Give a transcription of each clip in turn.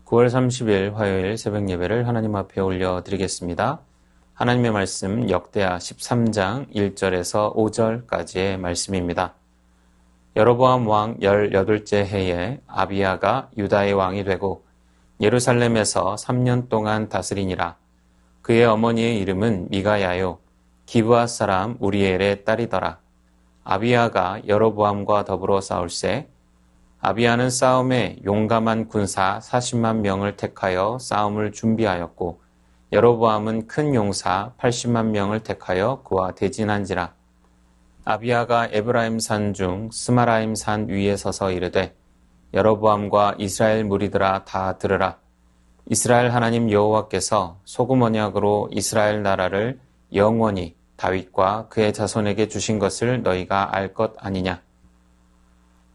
9월 30일 화요일 새벽 예배를 하나님 앞에 올려드리겠습니다. 하나님의 말씀 역대하 13장 1절에서 5절까지의 말씀입니다. 여로보암 왕 18째 해에 아비야가 유다의 왕이 되고 예루살렘에서 3년 동안 다스리니라. 그의 어머니의 이름은 미가야요 기브앗 사람 우리엘의 딸이더라. 아비야가 여로보암과 더불어 싸울새 아비야는 싸움에 용감한 군사 40만 명을 택하여 싸움을 준비하였고 여로보암은 큰 용사 80만 명을 택하여 그와 대진한지라. 아비야가 에브라임 산 중 스마라임 산 위에 서서 이르되 여로보암과 이스라엘 무리들아 다 들으라. 이스라엘 하나님 여호와께서 소금 언약으로 이스라엘 나라를 영원히 다윗과 그의 자손에게 주신 것을 너희가 알 것 아니냐.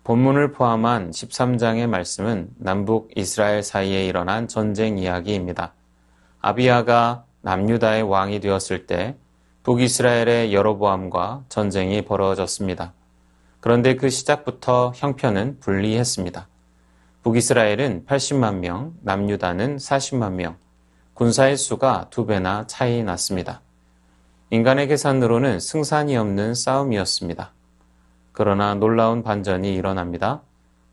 본문을 포함한 13장의 말씀은 남북 이스라엘 사이에 일어난 전쟁 이야기입니다. 아비야가 남유다의 왕이 되었을 때 북이스라엘의 여로보암과 전쟁이 벌어졌습니다. 그런데 그 시작부터 형편은 불리했습니다. 북이스라엘은 80만 명, 남유다는 40만 명, 군사의 수가 2배나 차이 났습니다. 인간의 계산으로는 승산이 없는 싸움이었습니다. 그러나 놀라운 반전이 일어납니다.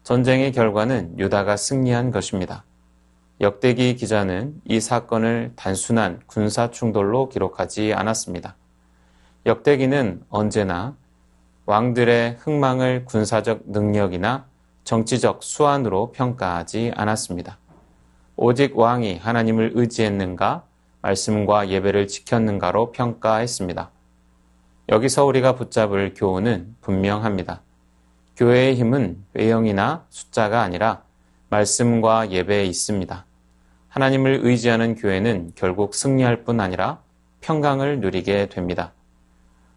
전쟁의 결과는 유다가 승리한 것입니다. 역대기 기자는 이 사건을 단순한 군사 충돌로 기록하지 않았습니다. 역대기는 언제나 왕들의 흥망을 군사적 능력이나 정치적 수완으로 평가하지 않았습니다. 오직 왕이 하나님을 의지했는가, 말씀과 예배를 지켰는가로 평가했습니다. 여기서 우리가 붙잡을 교훈은 분명합니다. 교회의 힘은 외형이나 숫자가 아니라 말씀과 예배에 있습니다. 하나님을 의지하는 교회는 결국 승리할 뿐 아니라 평강을 누리게 됩니다.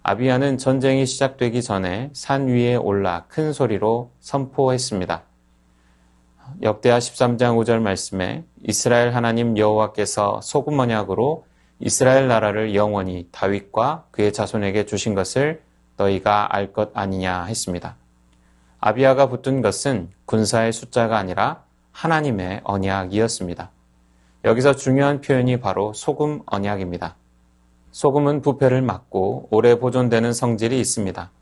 아비야는 전쟁이 시작되기 전에 산 위에 올라 큰 소리로 선포했습니다. 역대하 13장 5절 말씀에 이스라엘 하나님 여호와께서 소금 언약으로 이스라엘 나라를 영원히 다윗과 그의 자손에게 주신 것을 너희가 알 것 아니냐 했습니다. 아비야가 붙든 것은 군사의 숫자가 아니라 하나님의 언약이었습니다. 여기서 중요한 표현이 바로 소금 언약입니다. 소금은 부패를 막고 오래 보존되는 성질이 있습니다.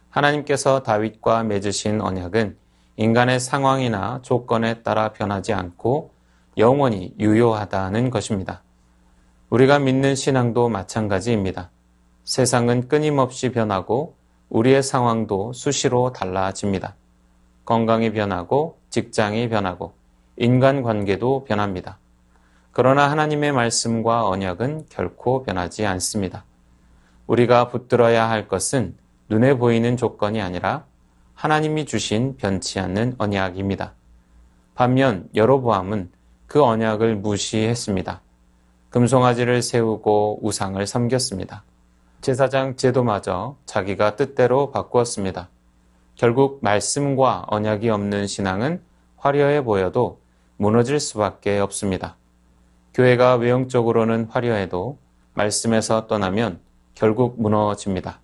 하나님께서 다윗과 맺으신 언약은 인간의 상황이나 조건에 따라 변하지 않고 영원히 유효하다는 것입니다. 우리가 믿는 신앙도 마찬가지입니다. 세상은 끊임없이 변하고 우리의 상황도 수시로 달라집니다. 건강이 변하고 직장이 변하고 인간관계도 변합니다. 그러나 하나님의 말씀과 언약은 결코 변하지 않습니다. 우리가 붙들어야 할 것은 눈에 보이는 조건이 아니라 하나님이 주신 변치 않는 언약입니다. 반면 여로보암은 그 언약을 무시했습니다. 금송아지를 세우고 우상을 섬겼습니다. 제사장 제도마저 자기가 뜻대로 바꾸었습니다. 결국 말씀과 언약이 없는 신앙은 화려해 보여도 무너질 수밖에 없습니다. 교회가 외형적으로는 화려해도 말씀에서 떠나면 결국 무너집니다.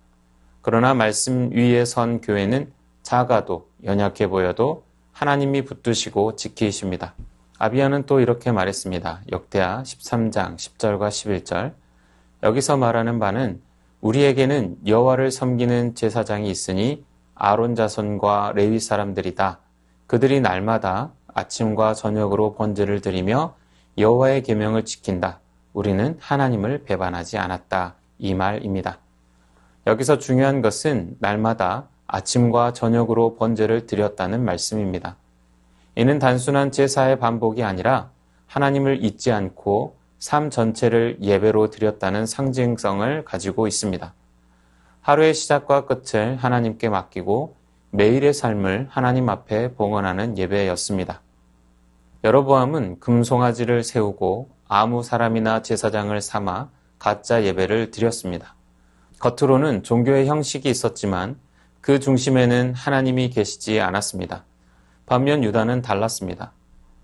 그러나 말씀 위에 선 교회는 작아도 연약해 보여도 하나님이 붙드시고 지키십니다. 아비야는 또 이렇게 말했습니다. 역대하 13장 10절과 11절. 여기서 말하는 바는 우리에게는 여호와를 섬기는 제사장이 있으니 아론 자손과 레위 사람들이다. 그들이 날마다 아침과 저녁으로 번제를 드리며 여호와의 계명을 지킨다. 우리는 하나님을 배반하지 않았다. 이 말입니다. 여기서 중요한 것은 날마다 아침과 저녁으로 번제를 드렸다는 말씀입니다. 이는 단순한 제사의 반복이 아니라 하나님을 잊지 않고 삶 전체를 예배로 드렸다는 상징성을 가지고 있습니다. 하루의 시작과 끝을 하나님께 맡기고 매일의 삶을 하나님 앞에 봉헌하는 예배였습니다. 여로보암은 금송아지를 세우고 아무 사람이나 제사장을 삼아 가짜 예배를 드렸습니다. 겉으로는 종교의 형식이 있었지만 그 중심에는 하나님이 계시지 않았습니다. 반면 유다는 달랐습니다.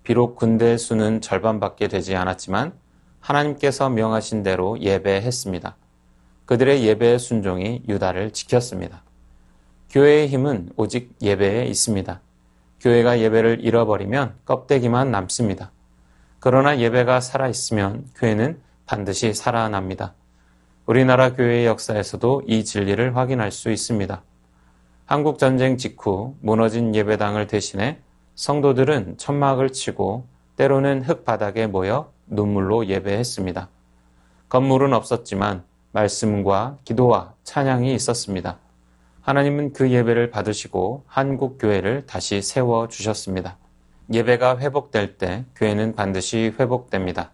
비록 군대의 수는 절반밖에 되지 않았지만 하나님께서 명하신 대로 예배했습니다. 그들의 예배의 순종이 유다를 지켰습니다. 교회의 힘은 오직 예배에 있습니다. 교회가 예배를 잃어버리면 껍데기만 남습니다. 그러나 예배가 살아있으면 교회는 반드시 살아납니다. 우리나라 교회의 역사에서도 이 진리를 확인할 수 있습니다. 한국 전쟁 직후 무너진 예배당을 대신해 성도들은 천막을 치고 때로는 흙바닥에 모여 눈물로 예배했습니다. 건물은 없었지만 말씀과 기도와 찬양이 있었습니다. 하나님은 그 예배를 받으시고 한국 교회를 다시 세워주셨습니다. 예배가 회복될 때 교회는 반드시 회복됩니다.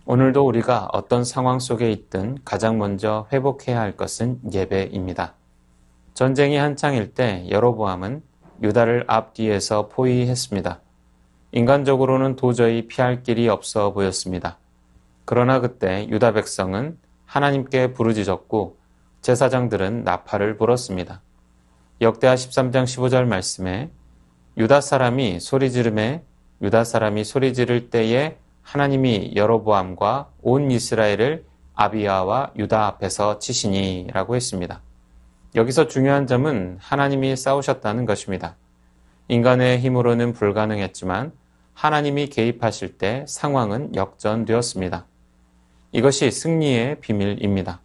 오늘도 우리가 어떤 상황 속에 있든 가장 먼저 회복해야 할 것은 예배입니다. 전쟁이 한창일 때 여로보암은 유다를 앞뒤에서 포위했습니다. 인간적으로는 도저히 피할 길이 없어 보였습니다. 그러나 그때 유다 백성은 하나님께 부르짖었고 제사장들은 나팔을 불었습니다. 역대하 13장 15절 말씀에 유다 사람이 소리 지를 때에 하나님이 여로보암과 온 이스라엘을 아비야와 유다 앞에서 치시니 라고 했습니다. 여기서 중요한 점은 하나님이 싸우셨다는 것입니다. 인간의 힘으로는 불가능했지만 하나님이 개입하실 때 상황은 역전되었습니다. 이것이 승리의 비밀입니다.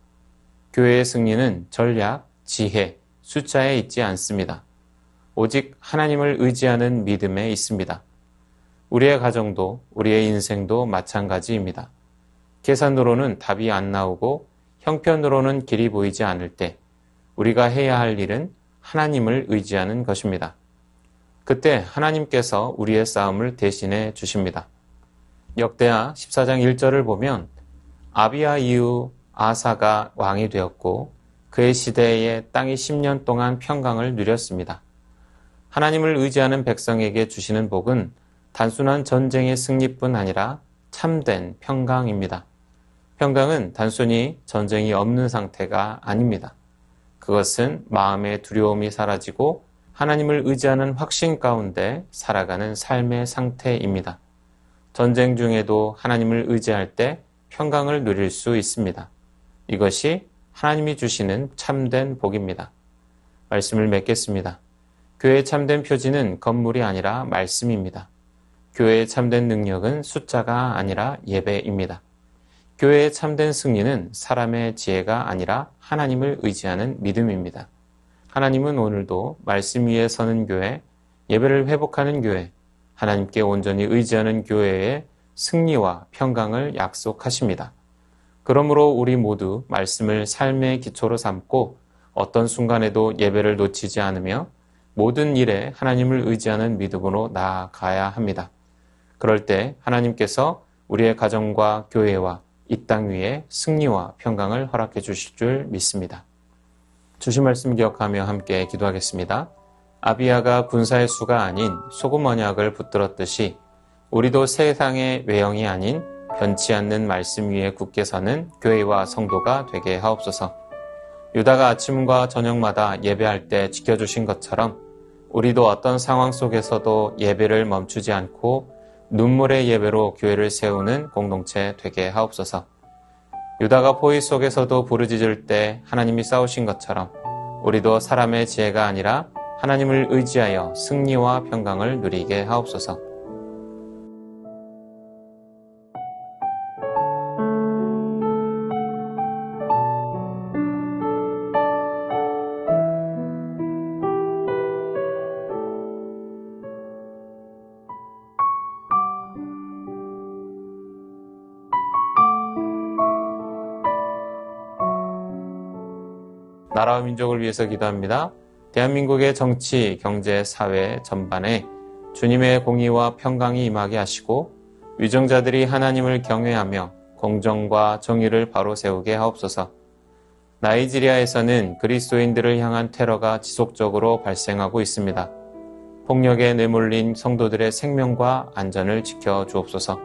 교회의 승리는 전략, 지혜, 숫자에 있지 않습니다. 오직 하나님을 의지하는 믿음에 있습니다. 우리의 가정도 우리의 인생도 마찬가지입니다. 계산으로는 답이 안 나오고 형편으로는 길이 보이지 않을 때 우리가 해야 할 일은 하나님을 의지하는 것입니다. 그때 하나님께서 우리의 싸움을 대신해 주십니다. 역대하 14장 1절을 보면 아비야 이후 아사가 왕이 되었고 그의 시대에 땅이 10년 동안 평강을 누렸습니다. 하나님을 의지하는 백성에게 주시는 복은 단순한 전쟁의 승리뿐 아니라 참된 평강입니다. 평강은 단순히 전쟁이 없는 상태가 아닙니다. 그것은 마음의 두려움이 사라지고 하나님을 의지하는 확신 가운데 살아가는 삶의 상태입니다. 전쟁 중에도 하나님을 의지할 때 평강을 누릴 수 있습니다. 이것이 하나님이 주시는 참된 복입니다. 말씀을 맺겠습니다. 교회의 참된 표지는 건물이 아니라 말씀입니다. 교회의 참된 능력은 숫자가 아니라 예배입니다. 교회의 참된 승리는 사람의 지혜가 아니라 하나님을 의지하는 믿음입니다. 하나님은 오늘도 말씀 위에 서는 교회, 예배를 회복하는 교회, 하나님께 온전히 의지하는 교회의 승리와 평강을 약속하십니다. 그러므로 우리 모두 말씀을 삶의 기초로 삼고 어떤 순간에도 예배를 놓치지 않으며 모든 일에 하나님을 의지하는 믿음으로 나아가야 합니다. 그럴 때 하나님께서 우리의 가정과 교회와 이 땅 위에 승리와 평강을 허락해 주실 줄 믿습니다. 주신 말씀 기억하며 함께 기도하겠습니다. 아비야가 군사의 수가 아닌 소금 언약을 붙들었듯이 우리도 세상의 외형이 아닌 변치 않는 말씀 위에 굳게 서는 교회와 성도가 되게 하옵소서. 유다가 아침과 저녁마다 예배할 때 지켜주신 것처럼 우리도 어떤 상황 속에서도 예배를 멈추지 않고 눈물의 예배로 교회를 세우는 공동체 되게 하옵소서. 유다가 포위 속에서도 부르짖을 때 하나님이 싸우신 것처럼 우리도 사람의 지혜가 아니라 하나님을 의지하여 승리와 평강을 누리게 하옵소서. 나라와 민족을 위해서 기도합니다. 대한민국의 정치, 경제, 사회 전반에 주님의 공의와 평강이 임하게 하시고 위정자들이 하나님을 경외하며 공정과 정의를 바로 세우게 하옵소서. 나이지리아에서는 그리스도인들을 향한 테러가 지속적으로 발생하고 있습니다. 폭력에 내몰린 성도들의 생명과 안전을 지켜주옵소서.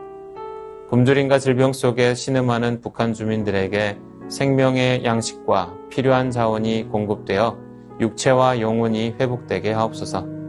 굶주림과 질병 속에 신음하는 북한 주민들에게 생명의 양식과 필요한 자원이 공급되어 육체와 영혼이 회복되게 하옵소서.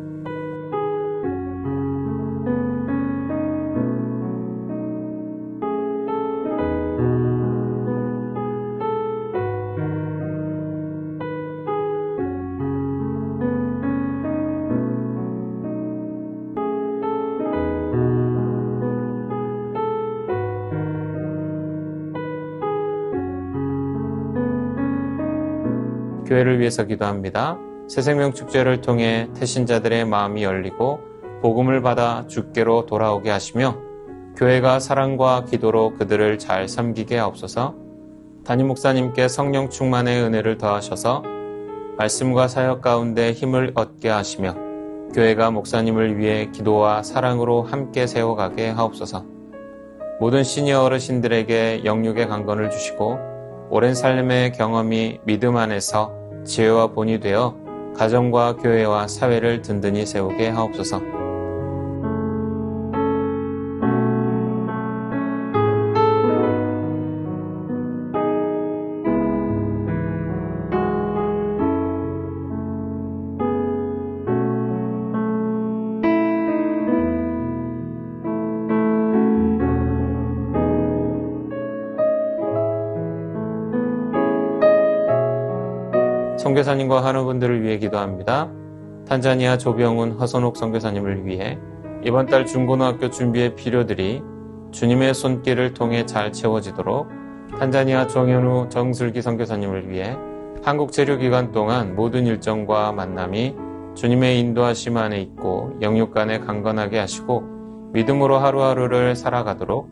교회를 위해서 기도합니다. 새생명 축제를 통해 태신자들의 마음이 열리고 복음을 받아 주께로 돌아오게 하시며 교회가 사랑과 기도로 그들을 잘 섬기게 하옵소서. 담임 목사님께 성령 충만의 은혜를 더하셔서 말씀과 사역 가운데 힘을 얻게 하시며 교회가 목사님을 위해 기도와 사랑으로 함께 세워가게 하옵소서. 모든 시니어 어르신들에게 영육의 강건을 주시고 오랜 삶의 경험이 믿음 안에서 지혜와 본이 되어 가정과 교회와 사회를 든든히 세우게 하옵소서. 선교사님과 한우분들을 위해 기도합니다. 탄자니아 조병훈 허선옥 선교사님을 위해 이번 달 중고등학교 준비의 필요들이 주님의 손길을 통해 잘 채워지도록 탄자니아 정현우 정슬기 선교사님을 위해 한국 체류 기간 동안 모든 일정과 만남이 주님의 인도하심 안에 있고 영육 간에 강건하게 하시고 믿음으로 하루하루를 살아가도록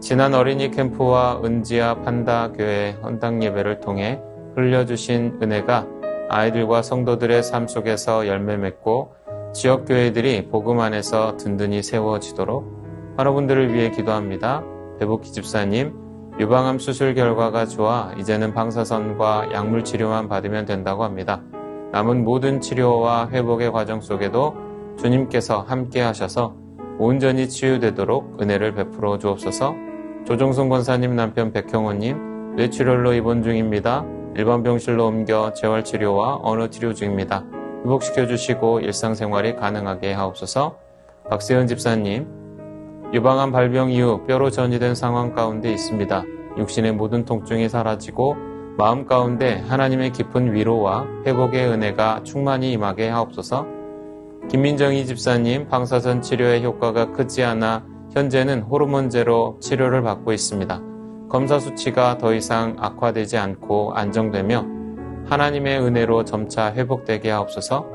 지난 어린이 캠프와 은지아 판다 교회 헌당 예배를 통해 흘려주신 은혜가 아이들과 성도들의 삶 속에서 열매 맺고 지역교회들이 복음 안에서 든든히 세워지도록 환우분들을 위해 기도합니다. 배복희 집사님, 유방암 수술 결과가 좋아 이제는 방사선과 약물 치료만 받으면 된다고 합니다. 남은 모든 치료와 회복의 과정 속에도 주님께서 함께 하셔서 온전히 치유되도록 은혜를 베풀어 주옵소서. 조정순 권사님 남편 백형호님, 뇌출혈로 입원 중입니다. 일반 병실로 옮겨 재활치료와 언어치료 중입니다. 회복시켜 주시고 일상생활이 가능하게 하옵소서. 박세현 집사님, 유방암 발병 이후 뼈로 전이된 상황 가운데 있습니다. 육신의 모든 통증이 사라지고 마음 가운데 하나님의 깊은 위로와 회복의 은혜가 충만히 임하게 하옵소서. 김민정희 집사님, 방사선 치료의 효과가 크지 않아 현재는 호르몬제로 치료를 받고 있습니다. 검사 수치가 더 이상 악화되지 않고 안정되며 하나님의 은혜로 점차 회복되게 하옵소서.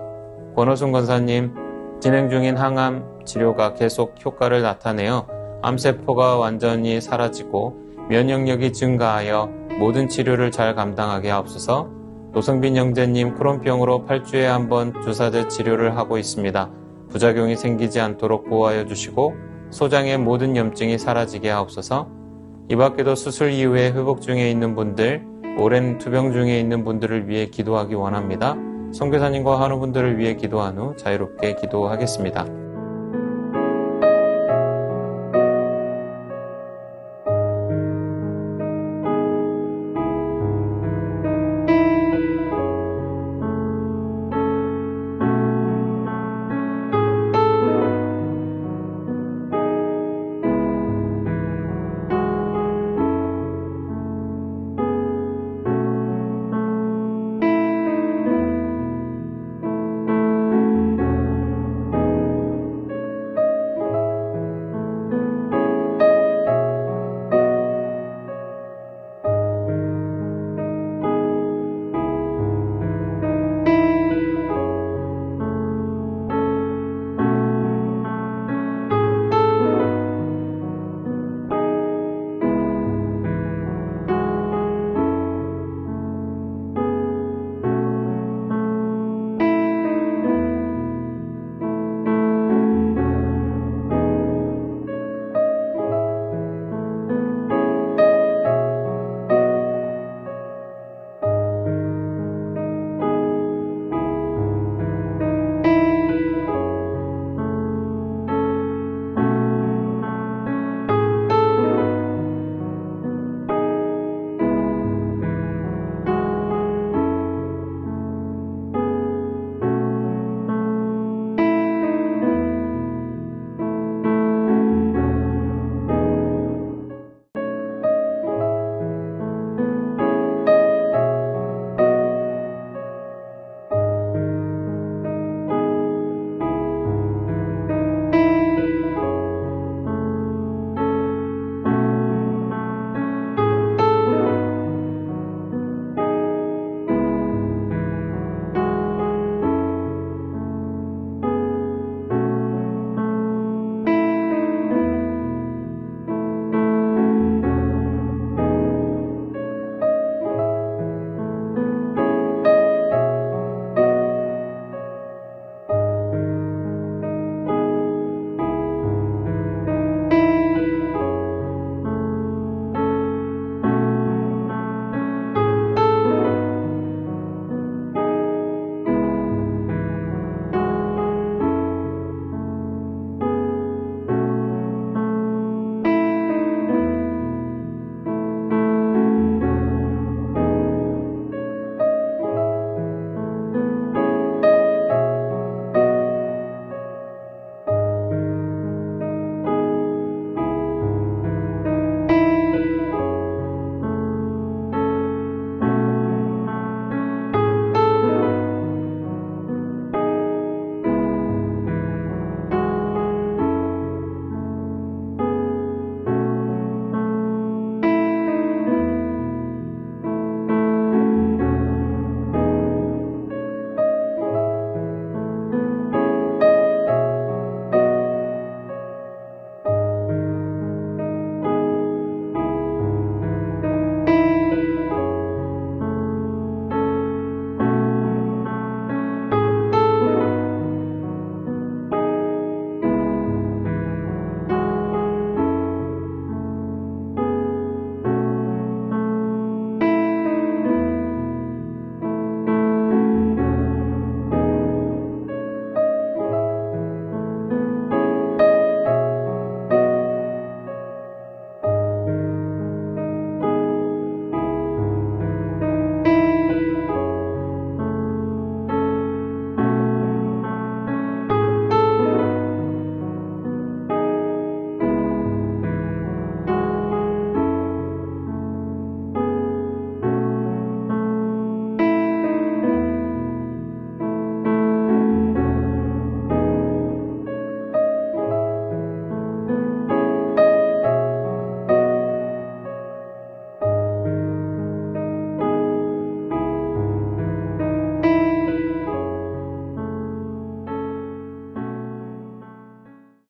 권호순 권사님, 진행 중인 항암 치료가 계속 효과를 나타내어 암세포가 완전히 사라지고 면역력이 증가하여 모든 치료를 잘 감당하게 하옵소서. 노성빈 형제님, 크론병으로 8주에 한 번 주사제 치료를 하고 있습니다. 부작용이 생기지 않도록 보호하여 주시고 소장의 모든 염증이 사라지게 하옵소서. 이 밖에도 수술 이후에 회복 중에 있는 분들, 오랜 투병 중에 있는 분들을 위해 기도하기 원합니다. 선교사님과 한우분들을 위해 기도한 후 자유롭게 기도하겠습니다.